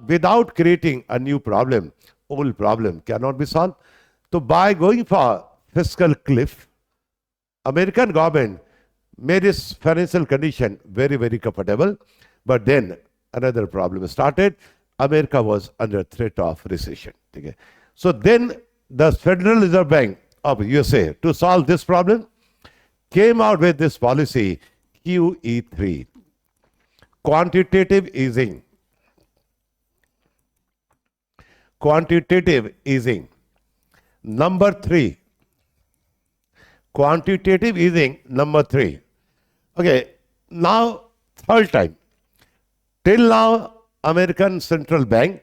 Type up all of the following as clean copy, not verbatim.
without creating a new problem, old problem cannot be solved. So by going for fiscal cliff, American government made its financial condition very, very comfortable. But then another problem started. America was under threat of recession. Okay. So then the Federal Reserve Bank of USA, to solve this problem, came out with this policy QE3, quantitative easing. Quantitative easing. Number 3. Quantitative easing, number 3. Okay, now third time. Till now, American Central Bank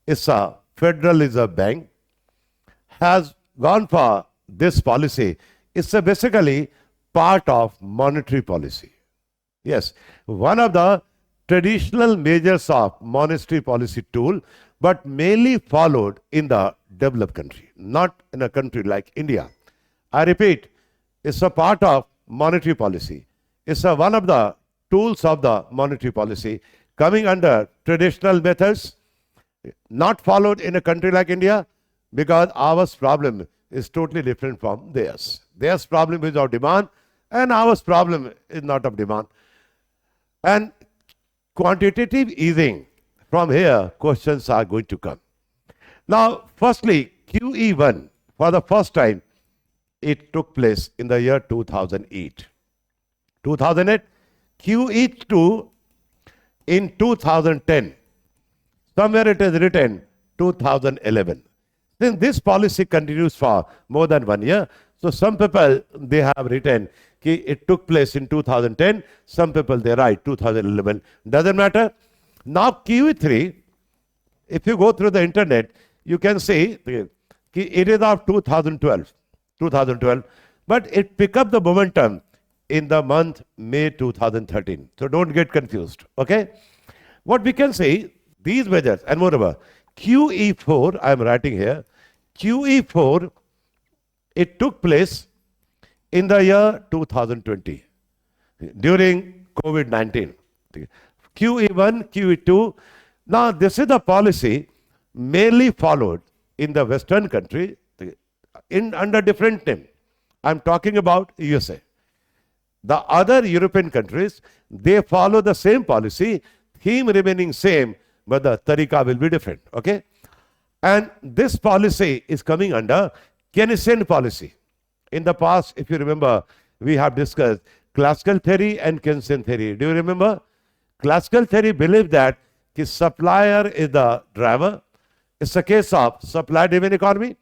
is a Federal Reserve Bank, has gone for this policy. It's basically part of monetary policy. Yes, one of the traditional measures of monetary policy tool, but mainly followed in the developed country, not in a country like India. I repeat, it's a part of monetary policy. It's one of the tools of the monetary policy coming under traditional methods, not followed in a country like India, because our problem is totally different from theirs. Theirs problem is of demand, and our problem is not of demand. And quantitative easing, from here, questions are going to come. Now, firstly, QE1, for the first time, it took place in the year 2008. 2008, QE2 in 2010. Somewhere it is written 2011. Then this policy continues for more than 1 year. So some people, they have written it took place in 2010. Some people, they write 2011. Doesn't matter. Now QE3, if you go through the internet, you can see it is of 2012. But it picked up the momentum in the month May 2013. So don't get confused. Okay. What we can say, these measures, and moreover, QE4, I am writing here, QE4, it took place in the year 2020 during COVID-19. QE1, QE2. Now, this is the policy mainly followed in the Western country under different name. I'm talking about USA. The other European countries, they follow the same policy, theme remaining same, but the tariqa will be different. Okay? And this policy is coming under Keynesian policy. In the past, if you remember, we have discussed classical theory and Keynesian theory. Do you remember? Classical theory believed that the supplier is the driver. It's a case of supply-driven economy.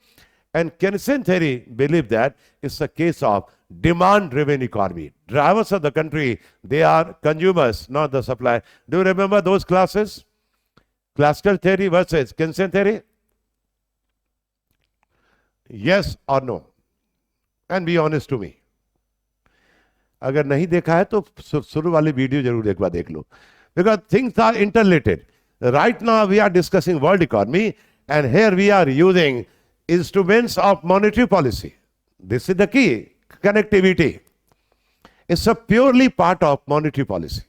And Keynesian theory believed that it's a case of demand-driven economy. Drivers of the country, they are consumers, not the supply. Do you remember those classes? Classical theory versus Keynesian theory? Yes or no? And be honest to me. अगर नहीं देखा है तो शुरू वाली video जरूर एक बार देख लो. Because things are interrelated. Right now we are discussing world economy, and here we are using instruments of monetary policy. This is the key, connectivity. It's a purely part of monetary policy.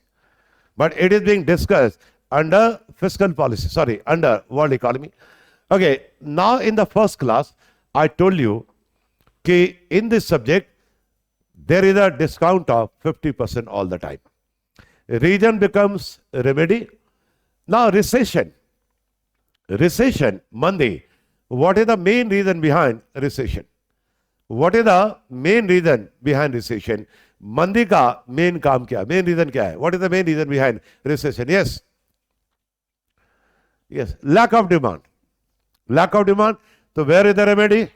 But it is being discussed under fiscal policy, under world economy. Okay, now in the first class, I told you that in this subject, there is a discount of 50% all the time. Reason becomes remedy. Now recession, Monday. What is the main reason behind recession? What is the main reason behind recession? Mandi ka main काम क्या? Main reason क्या है? What is the main reason behind recession? Yes. Yes. Lack of demand. Lack of demand. So where is the remedy?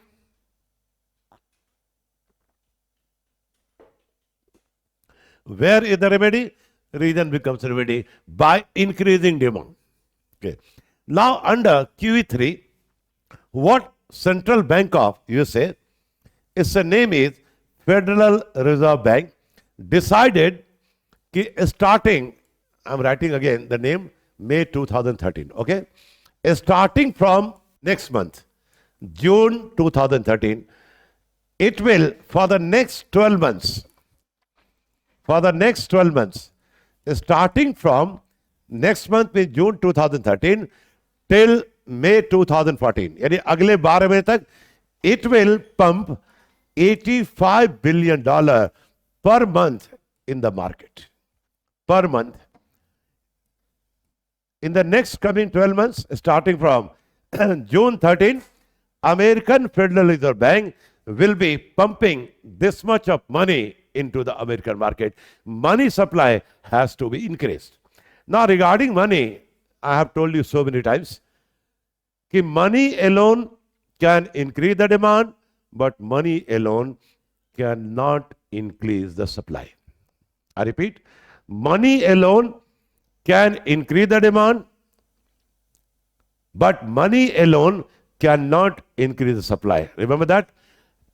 Where is the remedy? Reason becomes remedy by increasing demand. Okay. Now under QE3, what Central Bank of USA, its name is Federal Reserve Bank, decided starting, I'm writing again the name, May 2013. Okay. Starting from next month, June 2013, it will, for the next 12 months, starting from next month, June 2013, till May 2014, यानी अगले 12 महीने तक, it will pump $85 billion per month in the market. Per month. In the next coming 12 months, starting from June 13, American Federal Reserve Bank will be pumping this much of money into the American market. Money supply has to be increased. Now, regarding money, I have told you so many times that money alone can increase the demand, but money alone cannot increase the supply. I repeat, money alone can increase the demand, but money alone cannot increase the supply. Remember that?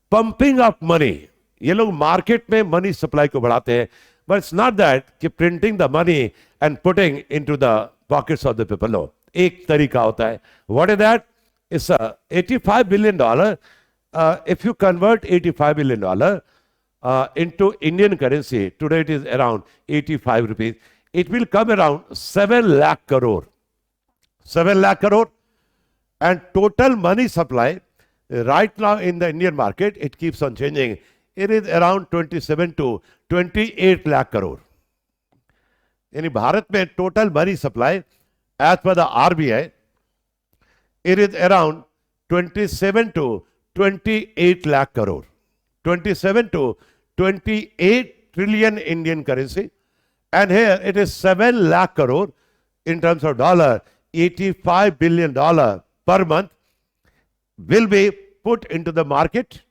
Pumping up money. ये लोग market में money supply को बढ़ाते हैं, but it's not that कि printing the money and putting into the pockets of the people. No, एक तरीका होता है. What is that? It's $85 billion. If you convert $85 billion into Indian currency, today it is around 85 rupees. It will come around 7 lakh crore. 7 lakh crore. And total money supply right now in the Indian market, it keeps on changing. It is around 27 to 28 lakh crore. In Bharat mein total money supply, as per the RBI, it is around 27 to 28 lakh crore. 27 to 28 trillion Indian currency. And here it is 7 lakh crore in terms of dollar, $85 billion per month will be put into the market.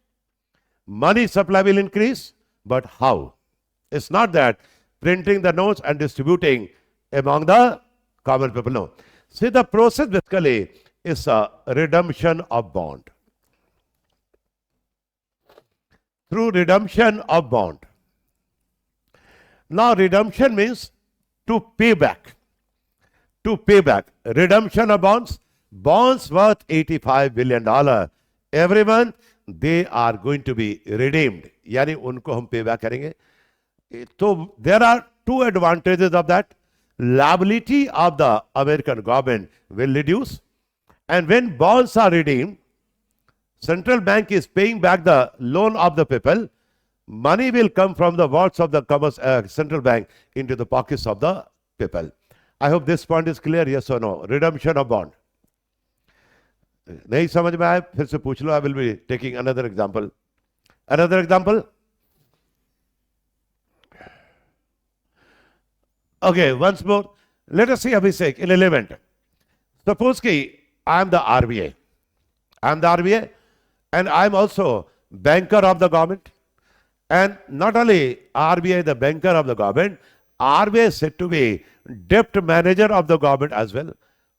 Money supply will increase, but how? It's not that printing the notes and distributing among the common people. No. See, the process basically is a redemption of bond. Through redemption of bond. Now, redemption means to pay back. To pay back. Redemption of bonds. Bonds worth $85 billion. Every month, they are going to be redeemed. यानी उनको हम पे back करेंगे. So, there are two advantages of that. Liability of the American government will reduce. And when bonds are redeemed, central bank is paying back the loan of the people. Money will come from the vaults of the central bank into the pockets of the people. I hope this point is clear, yes or no? Redemption of bond. नहीं समझ में आए फिर से पूछ लो. I will be taking another example. Another example. Okay, once more. Let us see Abhishek in element. Suppose कि I am the RBI. I am the RBI and I am also banker of the government. And not only RBI, the banker of the government, RBI is said to be debt manager of the government as well.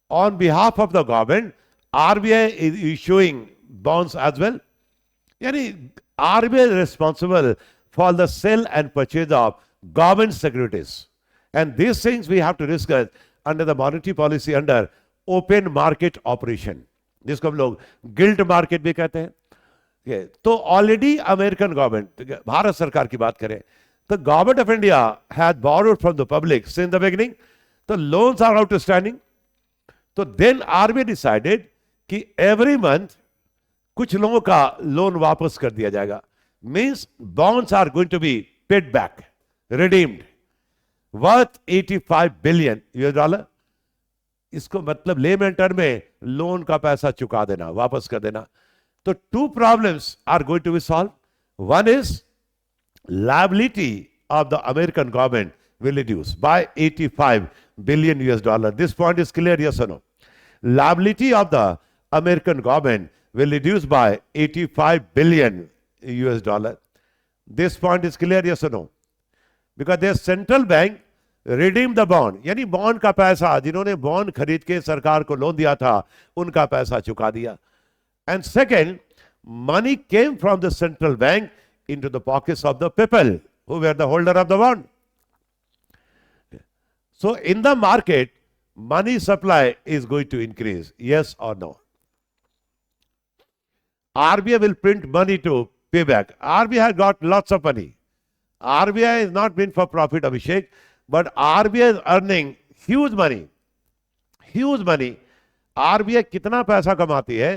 On behalf of the government, RBI is issuing bonds as well. Yani RBI is responsible for the sale and purchase of government securities. And these things we have to discuss under the monetary policy under open market operation. जिसको हम लोग guilt market भी कहते हैं. तो already American government, Bharat सरकार की बात करें तो government of India had borrowed from the public since the beginning. तो लोन्स आर आउटस्टैंडिंग. तो देन आरबीआई डिसाइडेड कि एवरी मंथ कुछ लोगों का लोन वापस कर दिया जाएगा. Means bonds are going to be paid back, redeemed, worth $85 billion US. इसको मतलब लेमैन टर्म में लोन का पैसा चुका देना, वापस कर देना. तो two problems are going to be solve. One is liability of the American government will reduce by $85 billion US. This point is clear, yes or no? Liability of the American government will reduce by $85 billion US. This point is clear, yes or no? Because their central bank redeem the bond. यानी bond का पैसा, जिन्होंने bond खरीद के सरकार को loan दिया था, उनका पैसा चुका दिया. And second, money came from the central bank into the pockets of the people who were the holder of the bond. So in the market, money supply is going to increase, yes or no? RBI will print money to pay back. RBI has got lots of money. RBI is not meant for profit, Abhishek, but RBI is earning huge money RBI कितना पैसा कमाती है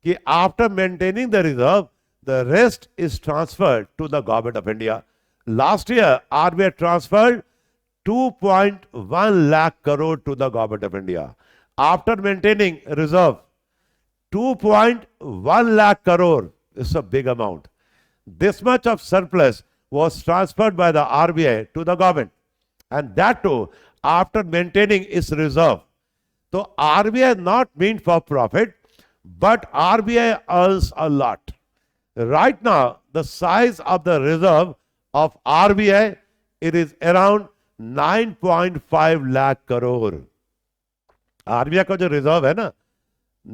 कि after maintaining the reserve the rest is transferred to the government of India. Last year RBI transferred 2.1 lakh crore to the government of India. After maintaining reserve, 2.1 lakh crore is a big amount. This much of surplus was transferred by the RBI to the government, and that too after maintaining its reserve. So RBI is not meant for profit, but RBI earns a lot. Right now, the size of the reserve of RBI, it is around 9.5 lakh crore. RBI का जो reserve है ना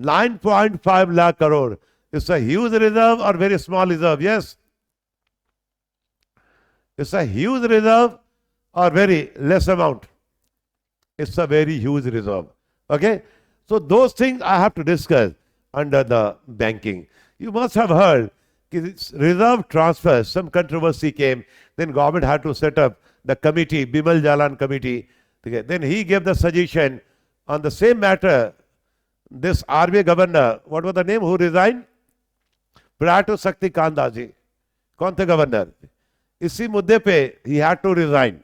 9.5 lakh crore. It's a huge reserve or very small reserve? Yes. It's a huge reserve or very less amount? It's a very huge reserve. Okay. So those things I have to discuss under the banking. You must have heard reserve transfer, some controversy came, then government had to set up the committee, Bimal Jalan committee. Okay. Then he gave the suggestion on the same matter. This RBI governor, what was the name, who resigned? Prior to Sakti Kanda ji. कौन थे governor? इसी मुद्दे पे he had to resign.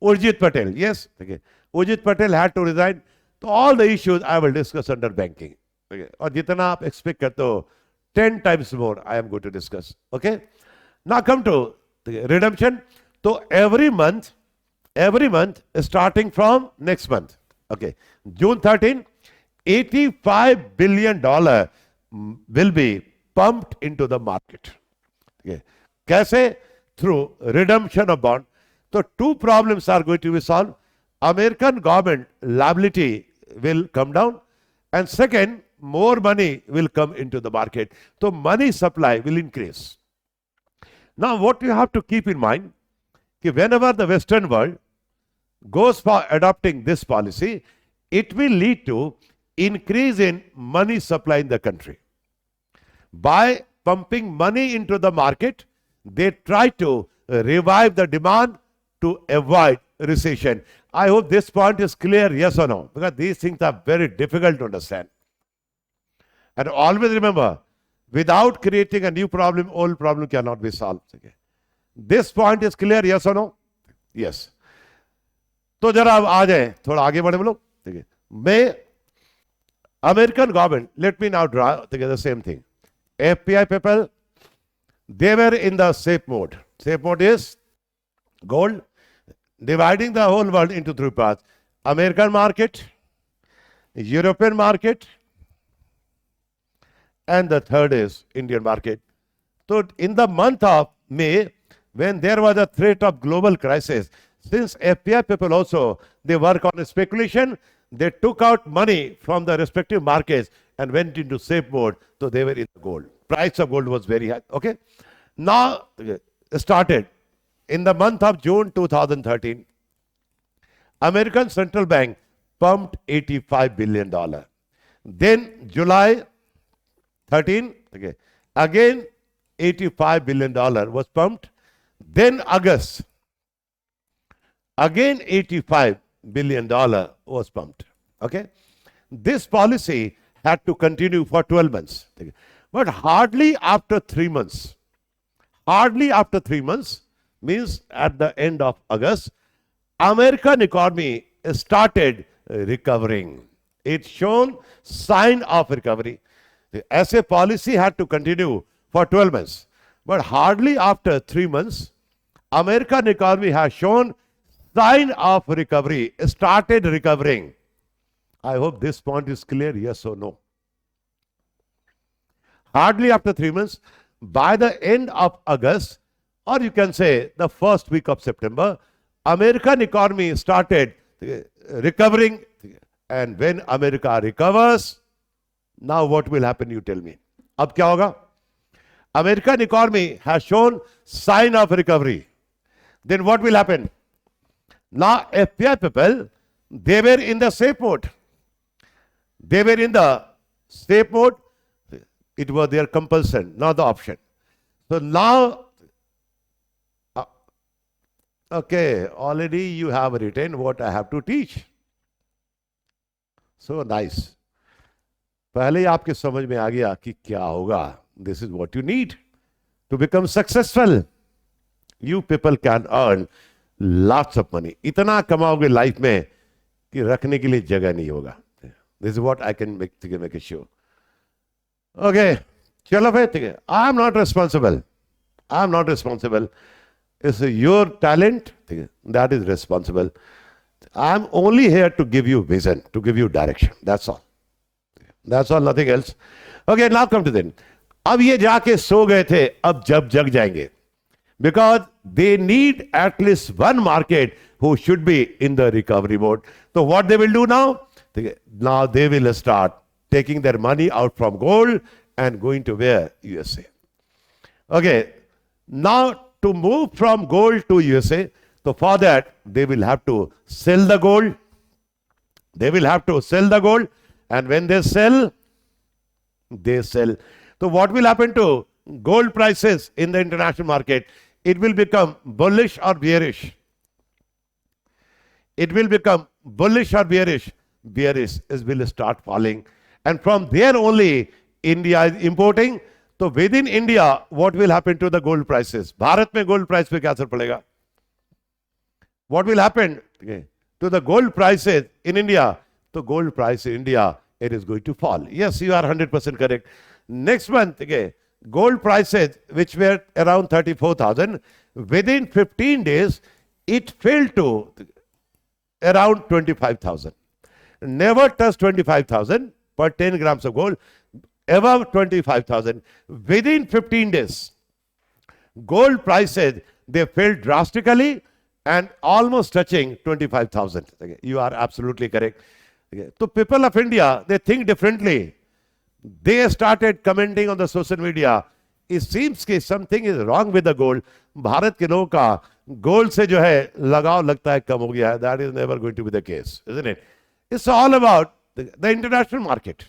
Urjit Patel, yes. Okay. Urjit Patel had to resign. So all the issues I will discuss under banking. Okay. और जितना आप expect करते हो 10 times more I am going to discuss. Okay. Now come to redemption. So every month starting from next month, okay, June 13, $85 billion will be pumped into the market. Okay. कैसे? Through redemption of bond. So two problems are going to be solved. American government liability will come down, and second, more money will come into the market. So money supply will increase. Now what you have to keep in mind, whenever the Western world goes for adopting this policy, it will lead to increase in money supply in the country. By pumping money into the market, they try to revive the demand to avoid recession. I hope this point is clear, yes or no, because these things are very difficult to understand. And always remember, without creating a new problem, old problem cannot be solved. Okay. This point is clear, yes or no? Yes. तो जरा अब आ जाए थोड़ा आगे बढ़े हम लोग. ठीक है. मैं American government, let me now draw together the same thing. FPI people, they were in the safe mode. Safe mode is gold, dividing the whole world into three parts. American market, European market, and the third is Indian market. So in the month of May, when there was a threat of global crisis, since FPI people also, they work on speculation, they took out money from the respective markets and went into safe mode, so they were in gold. Price of gold was very high. Okay. Now started in the month of June 2013, American Central Bank pumped $85 billion. Then July 13, okay, again $85 billion was pumped. Then August, again $85 billion was pumped. Okay. This policy had to continue for 12 months. Okay. But hardly after 3 months, means at the end of August, American economy started recovering. It shown sign of recovery. As a policy had to continue for 12 months. But hardly after 3 months, American economy has shown sign of recovery, started recovering. I hope this point is clear, yes or no. Hardly after 3 months, by the end of August, or you can say the first week of September, American economy started recovering. And when America recovers, now what will happen, you tell me. Ab kya hoga? American economy has shown sign of recovery. Then what will happen? Now FPI people, they were in the safe mode. They were in the safe mode. It was their compulsion, not the option. So now, okay, already you have written what I have to teach. So nice. पहले ही आपके समझ में आ गया कि क्या होगा। This is what you need to become successful. You people can earn lots of money. इतना कमाओगे लाइफ में कि रखने के लिए जगह नहीं होगा। This is what I can make a sure. Okay, चलो भाई, ठीक है। I am not responsible, I am not responsible. It's your talent, ठीक है, that is responsible. I am only here to give you vision, to give you direction, that's all, that's all, nothing else. Okay, now come to then. अब ये जाके सो गए थे, अब जब जग जाएंगे, because they need at least one market who should be in the recovery mode. तो what they will do now, ठीक है, now they will start taking their money out from gold and going to where? USA. Okay, now to move from gold to USA, so for that they will have to sell the gold. They will have to sell the gold, and when they sell, So what will happen to gold prices in the international market? It will become bullish or bearish. It will become bullish or bearish. Bearish will start falling. And from there only India is importing. So within India, what will happen to the gold prices? Bharat में gold price पे क्या असर पड़ेगा? What will happen to the gold prices in India? So gold price in India, it is going to fall. Yes, you are 100% correct. Next month, gold prices which were around 34,000, within 15 days, it fell to around 25,000. Never touched 25,000. Per 10 grams of gold, above 25,000. Within 15 days, gold prices, they fell drastically and almost touching 25,000. Okay, you are absolutely correct. Okay. So people of India, they think differently. They started commenting on the social media. It seems that something is wrong with the gold. Bharat के लोगों का gold से जो है लगाव लगता है कम हो गया है. That is never going to be the case, isn't it? It's all about the international market,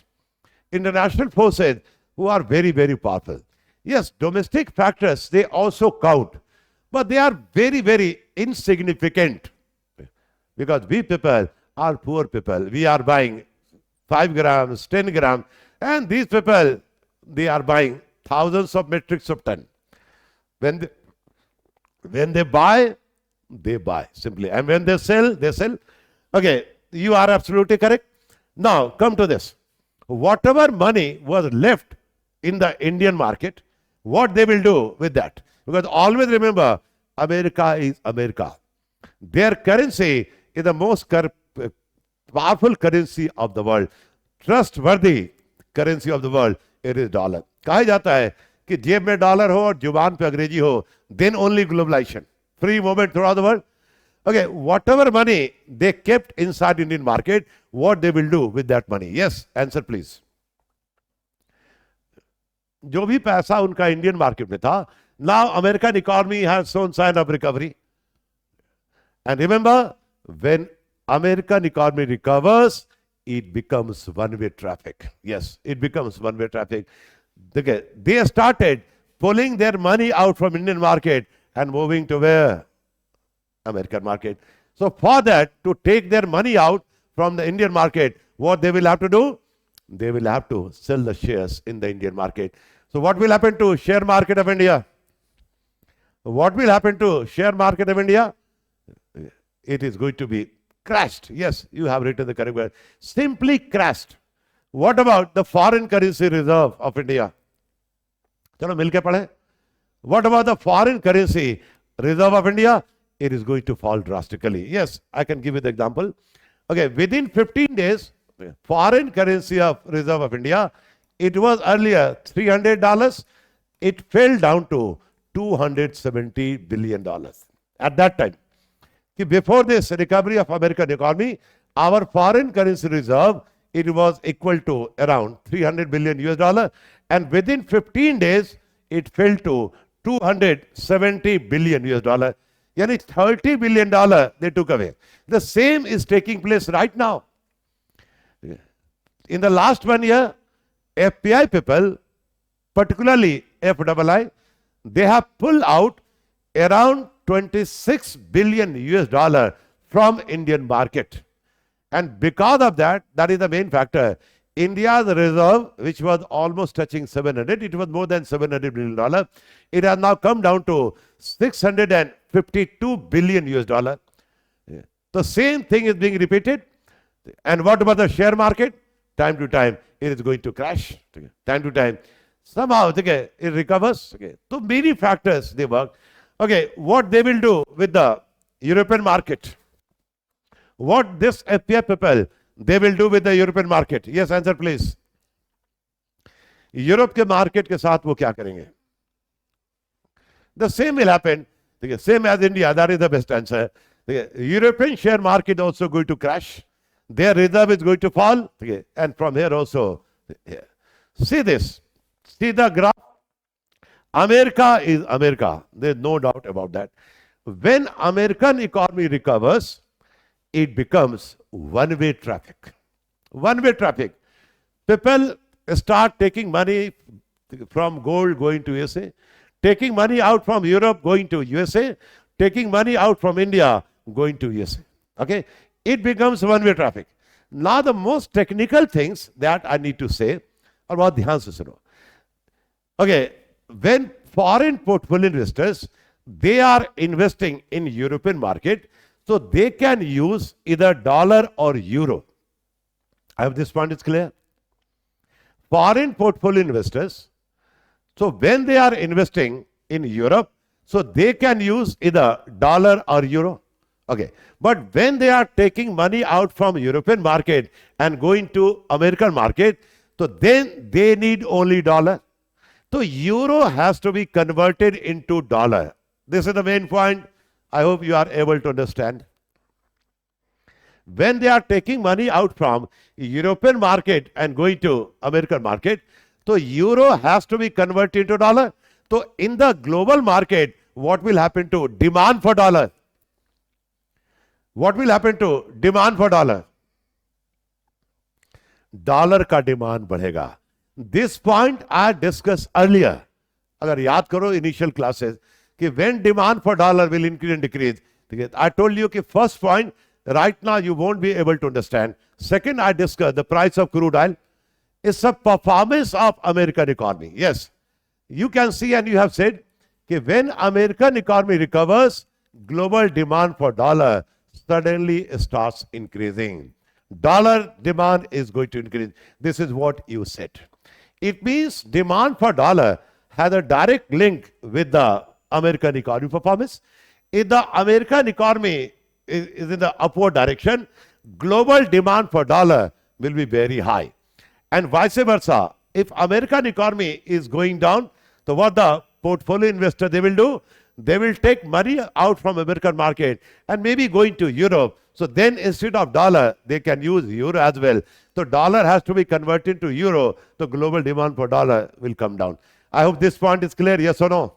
international forces who are very, very powerful. Yes, domestic factors, they also count, but they are very, very insignificant, because we people are poor people. We are buying 5 grams, 10 grams, and these people, they are buying thousands of metric of ton. When they buy simply, and when they sell, they sell. Okay, you are absolutely correct. Now, come to this. Whatever money was left in the Indian market, what they will do with that? Because always remember, America is America. Their currency is the most powerful currency of the world. Trustworthy currency of the world, it is dollar. कहा जाता है कि जेब में dollar हो और जुबान पे अंग्रेजी हो, then only globalization. Free movement throughout the world. Okay, whatever money they kept inside Indian market, what they will do with that money? Yes, answer please. जो भी पैसा उनका इंडियन मार्केट में था, now American economy has shown sign of recovery. And remember, when American economy recovers, it becomes one-way traffic. Yes, it becomes one-way traffic. They started pulling their money out from Indian market and moving to where? American market. So for that, to take their money out from the Indian market, what they will have to do? They will have to sell the shares in the Indian market. So what will happen to share market of India? What will happen to share market of India? It is going to be crashed. Yes, you have written the correct word. Simply crashed. What about the foreign currency reserve of India? चलो मिलके पढ़े. What about the foreign currency reserve of India? It is going to fall drastically. Yes, I can give you the example. Okay, within 15 days, foreign currency of reserve of India, it was earlier $300. It fell down to $270 billion. At that time, before this recovery of American economy, our foreign currency reserve, it was equal to around 300 billion US dollar, and within 15 days, it fell to 270 billion US dollar. Yani $30 billion they took away. The same is taking place right now. In the last 1 year, FPI people, particularly FII, they have pulled out around 26 billion US dollar from Indian market. And because of that, that is the main factor. India's reserve, which was almost touching 700, it was more than $700 billion. It has now come down to 652 billion US dollar. The same thing is being repeated. And what about the share market? Time to time, it is going to crash. Time to time, somehow it recovers. So many factors they work. Okay, what they will do with the European market? What this FPI people they will do with the European market? Yes, answer please. Europe के market के साथ वो क्या करेंगे? The same will happen. Same as India. That is the best answer. The European share market also going to crash. Their reserve is going to fall. And from here also. See this. See the graph. America is America. There's no doubt about that. When American economy recovers, it becomes one-way traffic. One-way traffic. People start taking money from gold going to USA, taking money out from Europe going to USA, taking money out from India going to USA. Okay? It becomes one-way traffic. Now the most technical things that I need to say are what dhyan se suno. Okay, when foreign portfolio investors, they are investing in European market, so they can use either dollar or euro. I hope this point is clear. Foreign portfolio investors, so when they are investing in Europe, so they can use either dollar or euro. Okay, but when they are taking money out from European market and going to American market, so then they need only dollar. So euro has to be converted into dollar. This is the main point. I hope you are able to understand. When they are taking money out from European market and going to American market, so euro has to be converted into dollar. So in the global market, what will happen to demand for dollar? What will happen to demand for dollar? Dollar का demand बढ़ेगा. This point I discussed earlier. अगर याद करो initial classes कि when demand for dollar will increase and decrease. I told you कि first point right now you won't be able to understand. Second, I discussed the price of crude oil. It's a performance of American economy. Yes, you can see and you have said that when American economy recovers, global demand for dollar suddenly starts increasing. Dollar demand is going to increase. This is what you said. It means demand for dollar has a direct link with the American economy performance. If the American economy is in the upward direction, global demand for dollar will be very high. And vice versa, if American economy is going down, so what the portfolio investor they will do? They will take money out from American market and maybe going to Europe. So then instead of dollar, they can use euro as well. So dollar has to be converted to euro. So global demand for dollar will come down. I hope this point is clear. Yes or no?